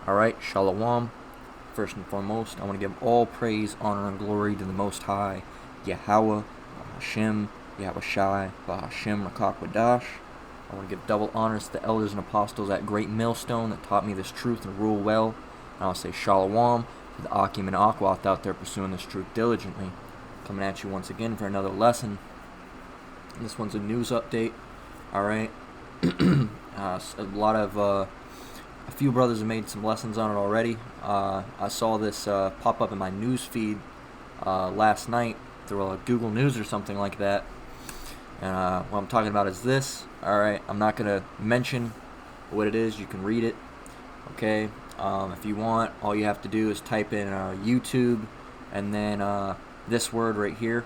Alright, Shalom. First and foremost, I want to give all praise, honor, and glory to the Most High, Yahweh, Hashem, Yahweh Shai, Hashem, Rakakwadash. I want to give double honors to the elders and apostles at Great Millstone that taught me this truth and rule well. And I want to say Shalom to the Akim and Akwath out there pursuing this truth diligently. Coming at you once again for another lesson. This one's a news update. Alright. A few brothers have made some lessons on it already. I saw this pop up in my news feed last night through Google News or something like that. And what I'm talking about is this. Alright, I'm not going to mention what it is. You can read it. Okay? If you want, all you have to do is type in YouTube and then this word right here.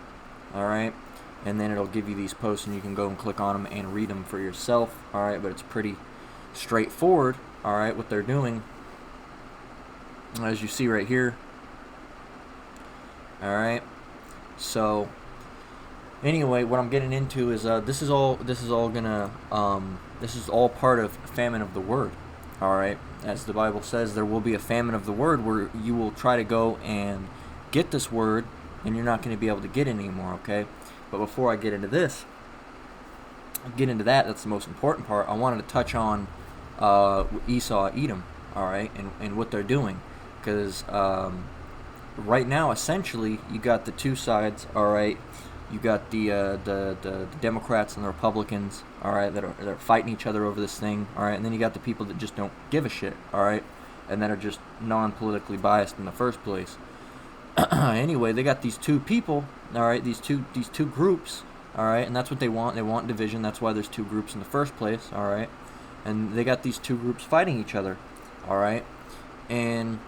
Alright? And then it'll give you these posts and you can go and click on them and read them for yourself. Alright, but it's pretty straightforward. Alright, what they're doing, as you see right here. Alright, so anyway, what I'm getting into is this is all part of famine of the word. Alright, as the Bible says, there will be a famine of the word where you will try to go and get this word and you're not going to be able to get it anymore. Okay, but before I get into this, that's the most important part. I wanted to touch on Esau, Edom, alright, and what they're doing, because right now, essentially, you got the two sides, alright. You got the Democrats and the Republicans, alright, that are fighting each other over this thing, alright, and then you got the people that just don't give a shit, alright, and that are just non-politically biased in the first place. Anyway, they got these two people, alright, these two groups, alright, and that's what they want. They want division. That's why there's two groups in the first place, alright. And they got these two groups fighting each other, alright? And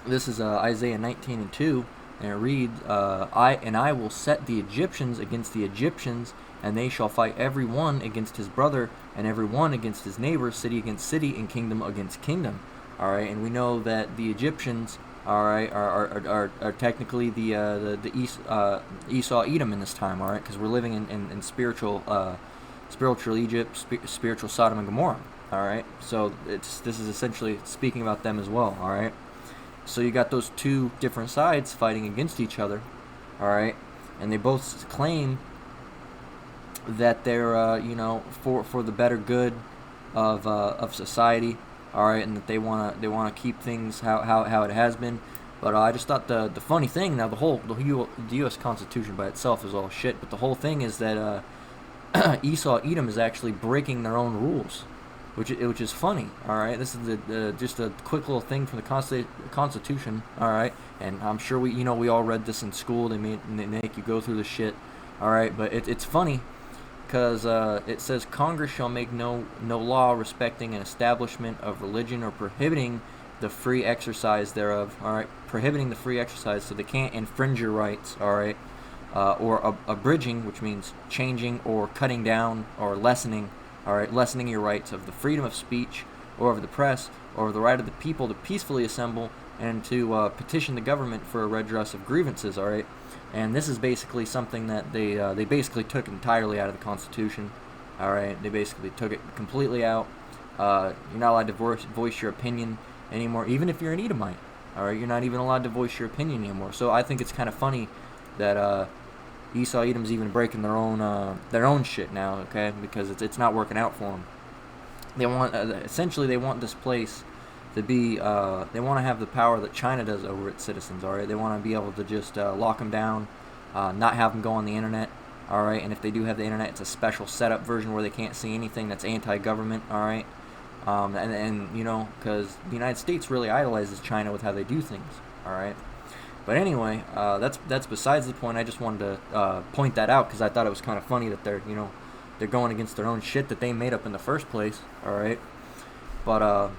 this is Isaiah 19:2, and it reads, I will set the Egyptians against the Egyptians, and they shall fight every one against his brother, and every one against his neighbor, city against city, and kingdom against kingdom. Alright, and we know that the Egyptians, alright, are technically the Esau, Edom in this time, alright? Because we're living in spiritual Egypt, spiritual Sodom and Gomorrah. All right, so this is essentially speaking about them as well. All right, so you got those two different sides fighting against each other. All right, and they both claim that they're for the better good of society. All right, and that they wanna keep things how it has been. But I just thought the funny thing, now the U.S. Constitution by itself is all shit, but the whole thing is that Esau, Edom is actually breaking their own rules, which is funny. All right, this is just a quick little thing from the Constitution. All right, and I'm sure we all read this in school. They make you go through the shit. All right, but it's funny because it says Congress shall make no law respecting an establishment of religion or prohibiting the free exercise thereof. All right, prohibiting the free exercise, so they can't infringe your rights. All right. Or abridging, which means changing or cutting down or lessening, lessening your rights of the freedom of speech or of the press or of the right of the people to peacefully assemble and to petition the government for a redress of grievances, all right? And this is basically something that they basically took entirely out of the Constitution, all right? They basically took it completely out. You're not allowed to voice your opinion anymore, even if you're an Edomite, all right? You're not even allowed to voice your opinion anymore. So I think it's kind of funny that Esau, Edom's even breaking their own shit now, okay? Because it's not working out for them. They want essentially they want this place to be they want to have the power that China does over its citizens. All right, they want to be able to just lock them down, not have them go on the internet. All right, and if they do have the internet, it's a special setup version where they can't see anything that's anti-government. All right, and because the United States really idolizes China with how they do things. All right. But anyway, that's besides the point. I just wanted to point that out because I thought it was kind of funny that they're going against their own shit that they made up in the first place. All right, but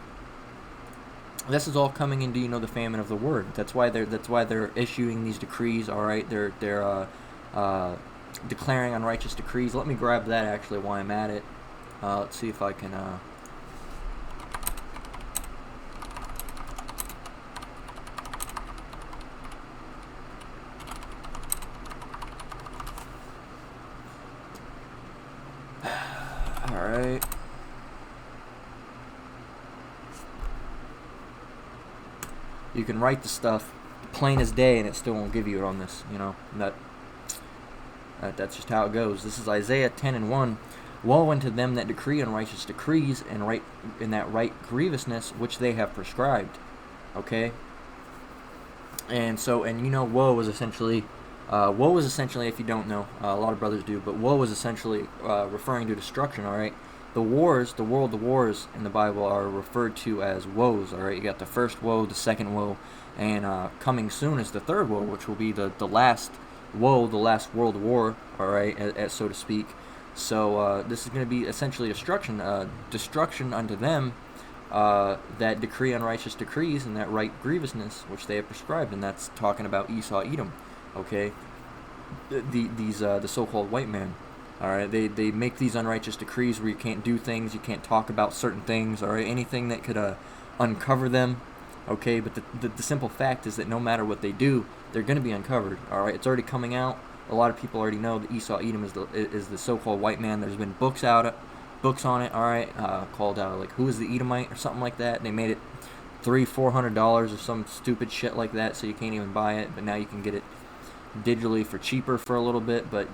this is all coming into the famine of the word. That's why they're issuing these decrees. All right, they're declaring unrighteous decrees. Let me grab that actually while I'm at it. Let's see if I can. Alright. You can write the stuff plain as day, and it still won't give you it on this. And that's just how it goes. This is Isaiah 10:1. Woe unto them that decree unrighteous decrees, and right in that right grievousness which they have prescribed. Okay. And woe is essentially, if you don't know, a lot of brothers do, but woe is essentially referring to destruction. All right. The wars in the Bible are referred to as woes. All right. You got the first woe, the second woe, and coming soon is the third woe, which will be the last woe, the last world war. All right, as so to speak. So this is going to be essentially destruction unto them that decree unrighteous decrees, and that right grievousness which they have prescribed, and that's talking about Esau, Edom. Okay, the so-called white man. All right, they make these unrighteous decrees where you can't do things, you can't talk about certain things, all right, anything that could uncover them. Okay, but the simple fact is that no matter what they do, they're going to be uncovered. All right, it's already coming out. A lot of people already know that Esau, Edom is the so-called white man. There's been books on it. All right, called like Who is the Edomite or something like that. They made it $300-$400 or some stupid shit like that, so you can't even buy it. But now you can get it digitally for cheaper for a little bit. But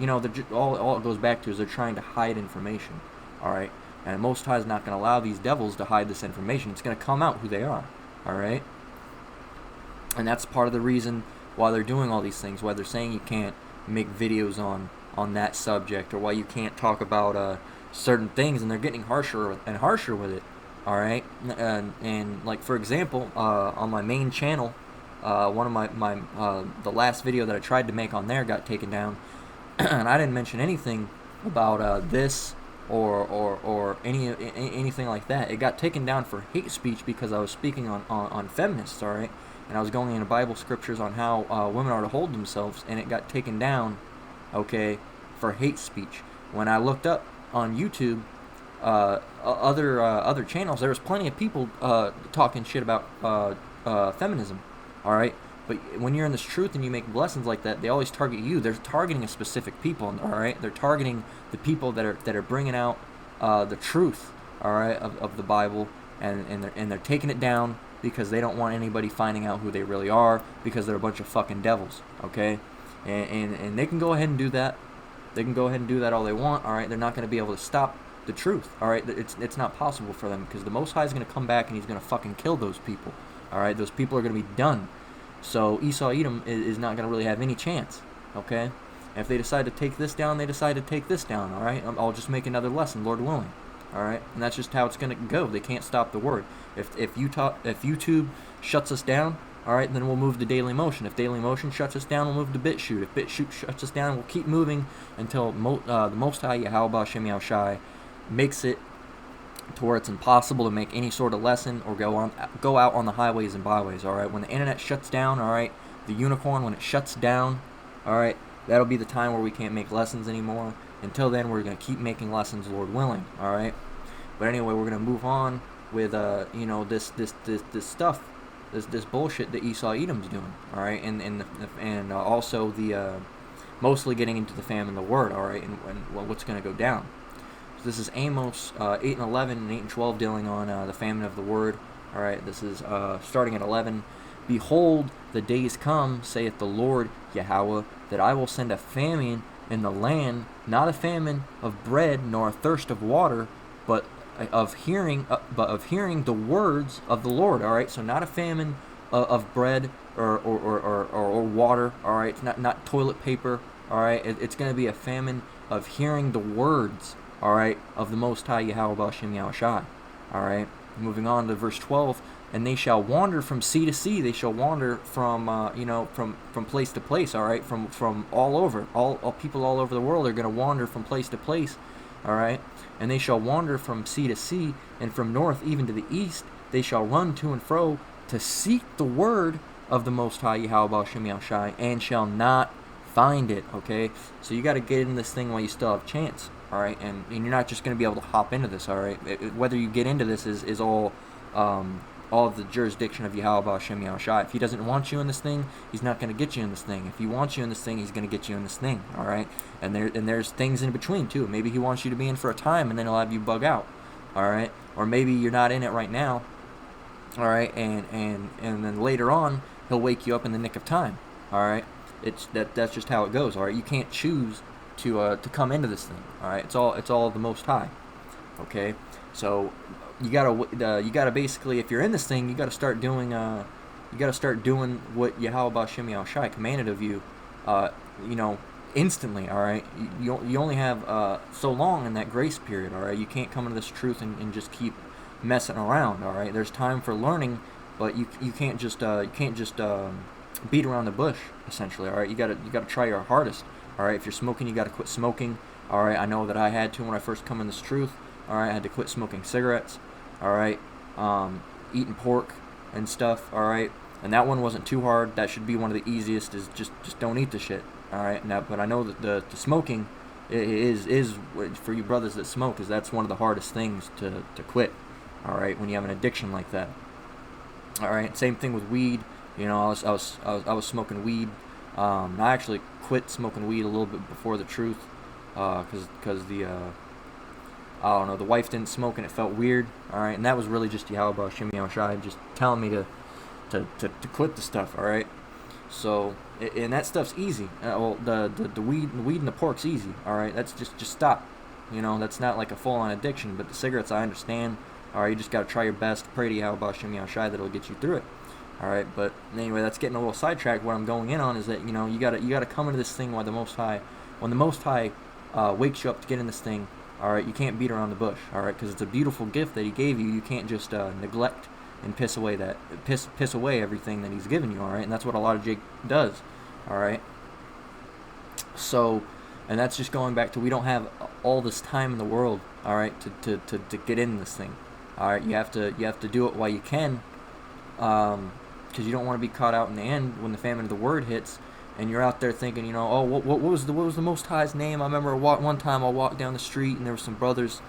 all it goes back to is they're trying to hide information. All right, and Most High is not going to allow these devils to hide this information. It's going to come out who they are. All right, and that's part of the reason why they're doing all these things. Why they're saying you can't make videos on that subject, or why you can't talk about certain things, and they're getting harsher and harsher with it. All right, and like for example, on my main channel, one of my the last video that I tried to make on there got taken down, and I didn't mention anything about this or anything like that. It got taken down for hate speech because I was speaking on feminists. All right. And I was going into Bible scriptures on how women are to hold themselves, and it got taken down, okay, for hate speech. When I looked up on YouTube, other channels, there was plenty of people talking shit about feminism, all right. But when you're in this truth and you make lessons like that, they always target you. They're targeting a specific people, all right. They're targeting the people that are bringing out the truth, all right, of the Bible, and they're taking it down, because they don't want anybody finding out who they really are, because they're a bunch of fucking devils, okay? And they can go ahead and do that. They can go ahead and do that all they want, all right? They're not going to be able to stop the truth, all right? It's not possible for them, because the Most High is going to come back and he's going to fucking kill those people, all right? Those people are going to be done. So Esau, Edom is not going to really have any chance, okay? And if they decide to take this down, they decide to take this down, all right? I'll just make another lesson, Lord willing. All right, and that's just how it's gonna go. They can't stop the word. If YouTube shuts us down, all right, then we'll move to Daily Motion. If Daily Motion shuts us down, we'll move to BitChute. If BitChute shuts us down, we'll keep moving until the Most High Yahweh Shem Yahushai makes it to where it's impossible to make any sort of lesson or go out on the highways and byways. All right, when the internet shuts down, all right, the unicorn, when it shuts down, all right, that'll be the time where we can't make lessons anymore. Until then, we're going to keep making lessons, Lord willing, all right? But anyway, we're going to move on with, this stuff, this bullshit that Esau Edom's doing, all right? And also mostly getting into the famine, the word, all right, and what's going to go down. So this is Amos 8:11 and 8:12 dealing on the famine of the word, all right? This is starting at 11. Behold, the days come, saith the Lord Yahweh, that I will send a famine in the land, not a famine of bread nor a thirst of water, but of hearing the words of the Lord. All right, so not a famine of bread or water. All right, it's not toilet paper. All right, it's going to be a famine of hearing the words. All right, of the Most High Yahweh Shem Yahushai. All right, moving on to verse 12. And they shall wander from sea to sea. They shall wander from place to place. All right, from all over. All people all over the world are going to wander from place to place. All right, and they shall wander from sea to sea, and from north even to the east. They shall run to and fro to seek the word of the Most High Yahweh Shem Yahushai, and shall not find it. Okay, so you got to get in this thing while you still have a chance. All right, and you're not just going to be able to hop into this. All right, whether you get into this is all of the jurisdiction of Yahweh Shem Yahushai. If he doesn't want you in this thing, he's not going to get you in this thing. If he wants you in this thing, he's going to get you in this thing. All right, and there's things in between too. Maybe he wants you to be in for a time, and then he'll have you bug out. All right, or maybe you're not in it right now, All right, and then later on he'll wake you up in the nick of time. All right, that's just how it goes. All right, you can't choose to come into this thing. All right, it's all the Most High. Okay, so you gotta basically, if you're in this thing, you gotta start doing what Yahweh Bashem Yahushai commanded of you, uh, you know, instantly. All right, you only have so long in that grace period. All right, you can't come into this truth and just keep messing around. All right, there's time for learning, but you can't just beat around the bush. Essentially, all right, you gotta try your hardest. All right, if you're smoking, you gotta quit smoking. All right, I know that I had to when I first come in this truth. All right, I had to quit smoking cigarettes. All right, eating pork and stuff. All right, and that one wasn't too hard. That should be one of the easiest. Is just don't eat the shit. All right, now, but I know that the smoking is for you brothers that smoke, is that's one of the hardest things to quit. All right, when you have an addiction like that. All right, same thing with weed. You know, I was smoking weed. I actually quit smoking weed a little bit before the truth, because I don't know, the wife didn't smoke and it felt weird. All right, and that was really just Yahweh Shimmy Shai just telling me to quit the stuff. All right, so and that stuff's easy. Well, the weed and the pork's easy. All right, that's just stop. You know, that's not like a full-on addiction. But the cigarettes, I understand. All right, you just gotta try your best. Pray to Yahweh Shimmy Shai that'll get you through it. All right, but anyway, that's getting a little sidetracked. What I'm going in on is that, you know, you gotta come into this thing when the Most High wakes you up to get in this thing. All right, you can't beat around the bush. All right, because it's a beautiful gift that He gave you. You can't just neglect and piss away everything that He's given you. All right, and that's what a lot of Jake does. All right, so, and that's just going back to, we don't have all this time in the world. All right, to get in this thing. All right, you have to do it while you can, because you don't want to be caught out in the end when the famine of the word hits. And you're out there thinking, you know, oh, what was the Most High's name? I remember one time I walked down the street and there were some brothers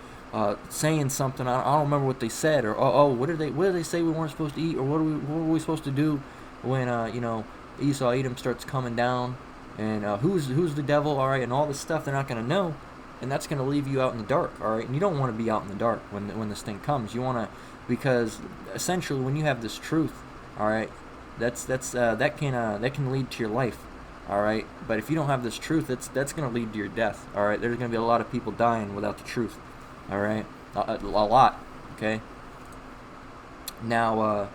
saying something. I don't remember what they said, or what did they say we weren't supposed to eat, or what were we supposed to do when you know, Esau Edom starts coming down, and who's the devil? All right, and all this stuff they're not going to know, and that's going to leave you out in the dark. All right, and you don't want to be out in the dark when this thing comes. You want to, because essentially when you have this truth, all right, that can lead to your life. All right, but if you don't have this truth, that's going to lead to your death. All right, there's going to be a lot of people dying without the truth. All right, a lot. Okay. Now,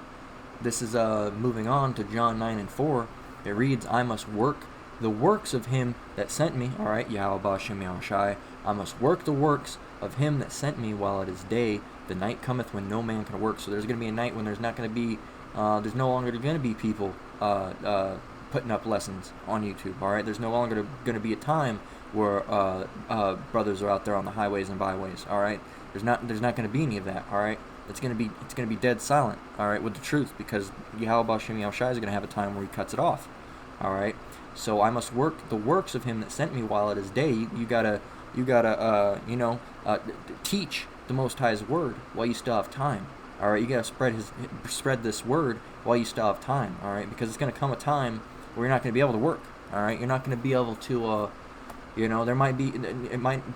this is moving on to John 9:4. It reads, "I must work the works of Him that sent me." All right, Yahweh Bashem Yahushai. I must work the works of Him that sent me while it is day. The night cometh when no man can work. So there's going to be a night when there's not going to be, there's no longer going to be people putting up lessons on YouTube. All right, there's no longer going to be a time where brothers are out there on the highways and byways. All right, there's not going to be any of that. All right, it's going to be dead silent. All right, with the truth, because Yahweh Bashem Yahushai is going to have a time where He cuts it off. All right, so I must work the works of Him that sent me while it is day. You gotta teach the Most High's word while you still have time. All right, you gotta spread this word while you still have time. All right, because it's going to come a time where you're not going to be able to work. All right, you're not going to be able to, it might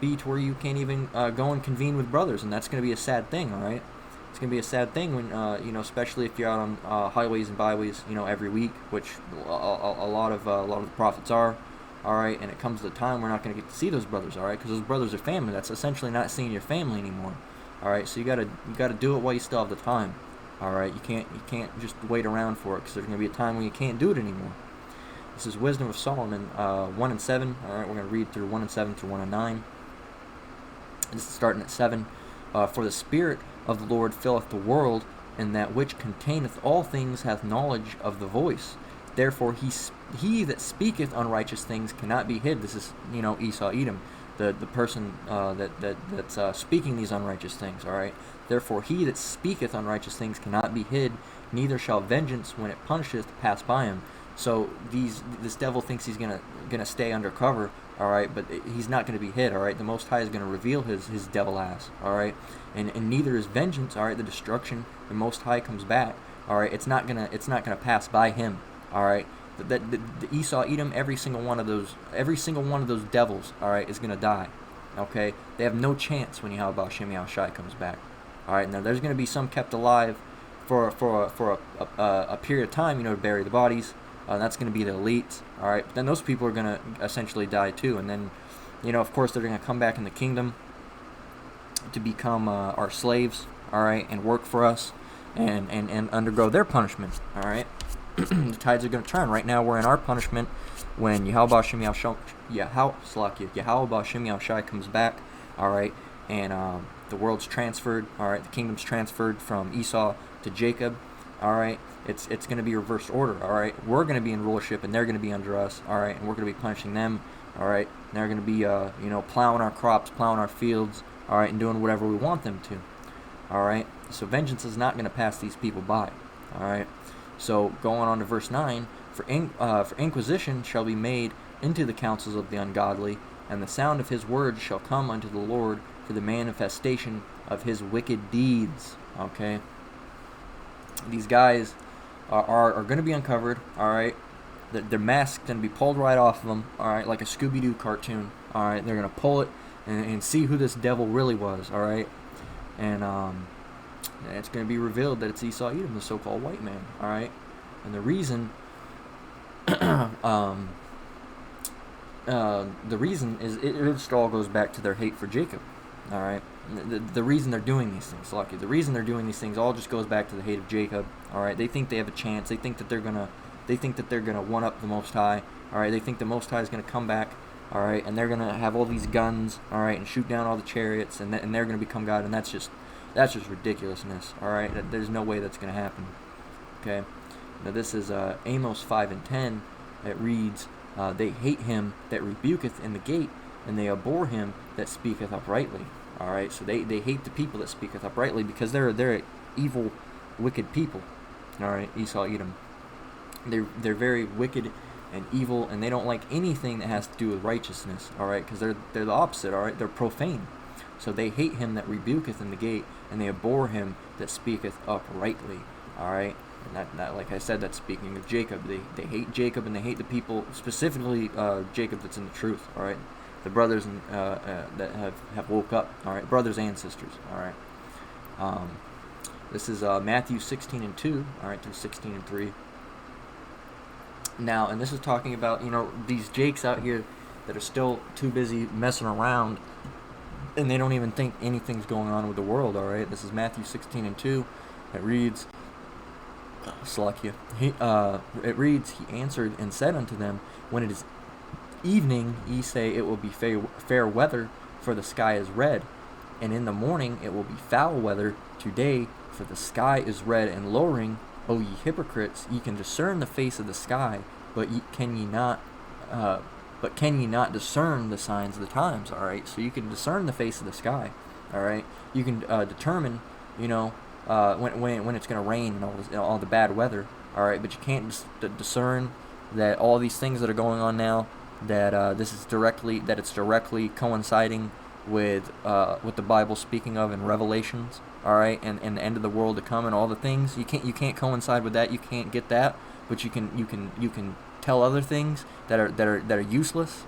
be to where you can't even go and convene with brothers, and that's going to be a sad thing. All right, it's going to be a sad thing when, especially if you're out on highways and byways, every week, which a lot of the prophets are. All right, and it comes to the time we're not going to get to see those brothers. All right, because those brothers are family. That's essentially not seeing your family anymore. All right, so you gotta do it while you still have the time. All right, you can't just wait around for it, because there's going to be a time when you can't do it anymore. This is Wisdom of Solomon 1 and 7. All right, we're going to read through 1 and 7 through 1 and 9. This is starting at 7. For the Spirit of the Lord filleth the world, and that which containeth all things hath knowledge of the voice. Therefore he that speaketh unrighteous things cannot be hid. This is, Esau Edom, the person that's speaking these unrighteous things. All right. Therefore he that speaketh unrighteous things cannot be hid, neither shall vengeance, when it punisheth, pass by him. So this devil thinks he's gonna stay undercover, all right, but he's not gonna be hid, all right. The Most High is gonna reveal his devil ass, all right, and neither is vengeance, all right. The destruction, the Most High comes back, all right. It's not gonna pass by him, all right. The Esau Edom, every single one of those devils, all right, is gonna die, okay. They have no chance when Yahweh Bashem Yahushai comes back, all right. Now there's gonna be some kept alive. a period of time, to bury the bodies. That's going to be the elites. All right, but then those people are going to essentially die too, and then, of course, they're going to come back in the kingdom to become our slaves. All right, and work for us, and undergo their punishment. All right, the tides are going to turn. Right now, we're in our punishment when Yahweh Shem Shai comes back. All right, and the world's transferred. All right, the kingdom's transferred from Esau to Jacob. All right, it's going to be reversed order. All right, we're going to be in rulership, and they're going to be under us. All right, and we're going to be punishing them. All right, and they're going to be plowing our crops, plowing our fields. All right, and doing whatever we want them to. All right, so vengeance is not going to pass these people by. All right, so going on to verse 9, for inquisition shall be made into the counsels of the ungodly, and the sound of his words shall come unto the Lord for the manifestation of his wicked deeds. Okay, these guys are going to be uncovered. All right, their mask's going to be pulled right off of them. All right, like a Scooby-Doo cartoon. All right, they're going to pull it and see who this devil really was. All right, and it's going to be revealed that it's Esau Edom, the so-called white man. All right, and the reason is it just all goes back to their hate for Jacob. All right, the reason they're doing these things, the reason they're doing these things all just goes back to the hate of Jacob. All right, they think they have a chance. They think that they're gonna one up the Most High. All right, they think the Most High is gonna come back. All right, and they're gonna have all these guns. All right, and shoot down all the chariots, and they're gonna become God, and that's just ridiculousness. All right, there's no way that's gonna happen. Okay, now this is Amos 5:10. It reads, "They hate him that rebuketh in the gate, and they abhor him that speaketh uprightly." All right, so they hate the people that speaketh uprightly because they're evil, wicked people. All right, Esau Edom. They're very wicked and evil, and they don't like anything that has to do with righteousness. All right, because they're the opposite. All right, they're profane. So they hate him that rebuketh in the gate, and they abhor him that speaketh uprightly. All right, and that like I said, that's speaking of Jacob. They hate Jacob, and they hate the people, specifically Jacob that's in the truth. All right, the brothers that have woke up. All right, brothers and sisters. All right, this is Matthew 16:2. All right, through 16:3. Now, and this is talking about these Jakes out here that are still too busy messing around, and they don't even think anything's going on with the world. All right, this is Matthew 16:2. It reads, Slakia. It reads, "He answered and said unto them, When it is evening, ye say it will be fair weather, for the sky is red, and in the morning it will be foul weather. Today, for the sky is red and lowering. O ye hypocrites, ye can discern the face of the sky, but can ye not discern the signs of the times?" All right, so you can discern the face of the sky. All right, you can determine, when it's going to rain and all the bad weather. All right, but you can't discern that all these things that are going on now, that it's directly coinciding with what the Bible's speaking of in Revelations. All right, and the end of the world to come and all the things. You can't coincide with that. You can't get that, but you can tell other things that are useless.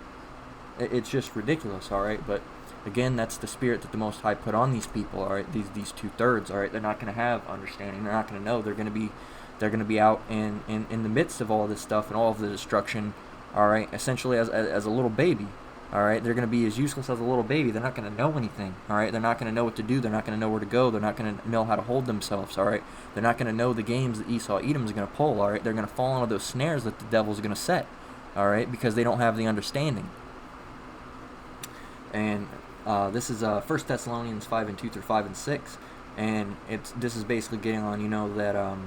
It's just ridiculous. All right, but again, that's the spirit that the Most High put on these people. All right, these 2/3. All right, they're not going to have understanding. They're not going to know. They're going to be out in the midst of all this stuff and all of the destruction. All right, essentially as a little baby. All right, they're going to be as useless as a little baby. They're not going to know anything. All right, they're not going to know what to do. They're not going to know where to go. They're not going to know how to hold themselves. All right, they're not going to know the games that Esau Edom is going to pull. All right, they're going to fall into those snares that the devil's going to set. All right, because they don't have the understanding. And this is 1 Thessalonians 5:2 through 5:6, and this is basically getting on that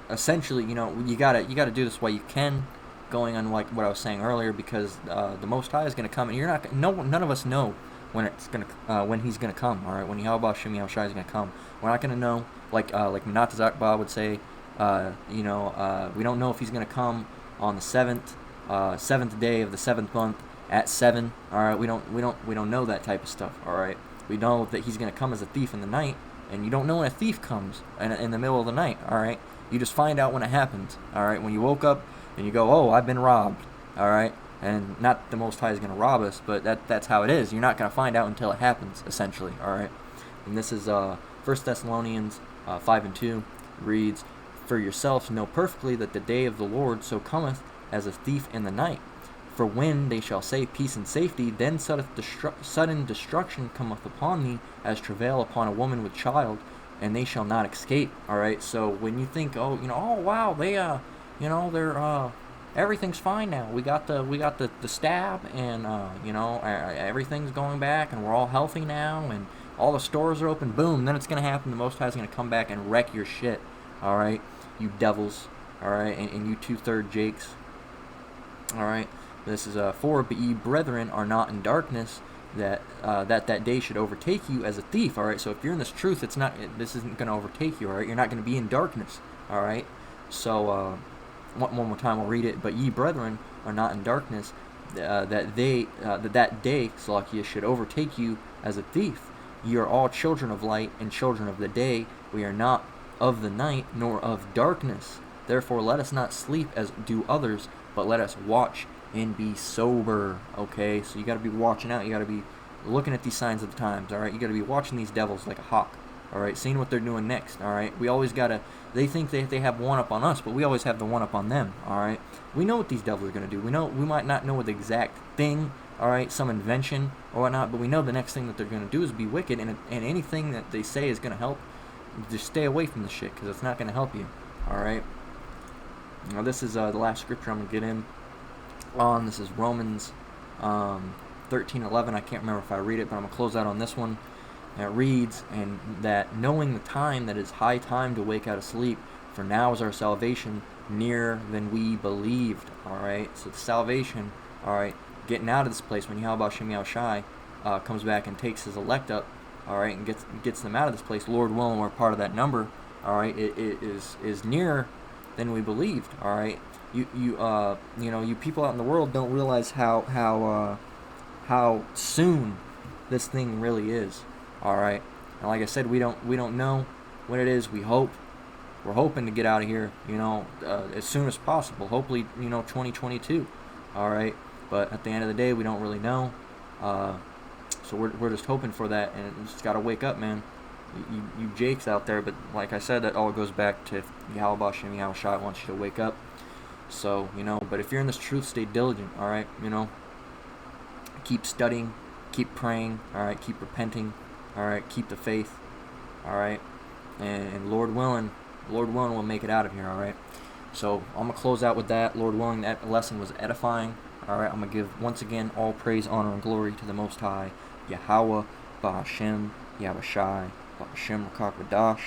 essentially you gotta do this while you can. Going on like what I was saying earlier, because the Most High is going to come, and none of us know when he's going to come. All right, when Yahweh Shem Shai is going to come, we're not going to know. Like Menat Zakba would say, we don't know if he's going to come on the seventh day of the 7th month at 7. All right, we don't know that type of stuff. All right, we know that he's going to come as a thief in the night, and you don't know when a thief comes in the middle of the night. All right, you just find out when it happens. All right, when you woke up. And you go, oh, I've been robbed, all right? And not the Most High is going to rob us, but that's how it is. You're not going to find out until it happens, essentially, all right? And this is 1 Thessalonians 5:2 reads, "For yourselves know perfectly that the day of the Lord so cometh as a thief in the night. For when they shall say peace and safety, then sudden destruction cometh upon thee, as travail upon a woman with child, and they shall not escape." All right. So when you think, oh, oh wow, they're everything's fine now. We got the stab, and everything's going back, and we're all healthy now, and all the stores are open. Boom. Then it's gonna happen. The Most High is gonna come back and wreck your shit. All right, you devils. All right, and you 2/3 Jakes. All right. This is 4, but ye brethren are not in darkness, that day should overtake you as a thief. All right. So if you're in this truth, this isn't going to overtake you. All right. You're not going to be in darkness. All right. So one more time, I'll read it. But ye brethren are not in darkness, that day, Salakia, should overtake you as a thief. Ye are all children of light and children of the day. We are not of the night nor of darkness. Therefore, let us not sleep as do others, but let us watch and be sober. Okay, so you got to be watching out. You got to be looking at these signs of the times. All right, you got to be watching these devils like a hawk. All right, seeing what they're doing next. All right, we always gotta. They think they have one up on us, but we always have the one up on them. All right, we know what these devils are gonna do. We might not know the exact thing. All right, some invention or whatnot, but we know the next thing that they're gonna do is be wicked, and anything that they say is gonna help. Just stay away from the shit, because it's not gonna help you. All right. Now this is the last scripture I'm gonna get in on. This is Romans 13:11. I can't remember if I read it, but I'm gonna close out on this one. And it reads, "And that knowing the time, that it is high time to wake out of sleep, for now is our salvation nearer than we believed." All right, so the salvation, all right, getting out of this place when Yahweh Shem Yahushai comes back and takes his elect up, all right, and gets them out of this place. Lord willing, we're part of that number. All right, it is nearer than we believed. All right, you people out in the world don't realize how soon this thing really is. All right, and like I said, we don't know when it is. We're hoping to get out of here, as soon as possible. Hopefully, 2022. All right, but at the end of the day, we don't really know. So we're just hoping for that, and you just gotta wake up, man. You Jakes out there, but like I said, that all goes back to Yahweh Shem Yahushua wants you to wake up. So but if you're in this truth, stay diligent. All right, keep studying, keep praying. All right, keep repenting. All right, keep the faith. All right, and Lord willing, we'll make it out of here. All right. So I'm gonna close out with that. Lord willing, that lesson was edifying. All right, I'm gonna give once again all praise, honor, and glory to the Most High, Yahweh, Ba'Hashem, Yahushai, Ba'Hashem Rakakadash.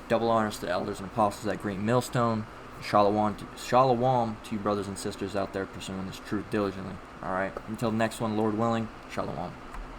Double honors to the elders and apostles at Great Millstone. Shalom to you brothers and sisters out there pursuing this truth diligently. All right. Until the next one, Lord willing. Shalom.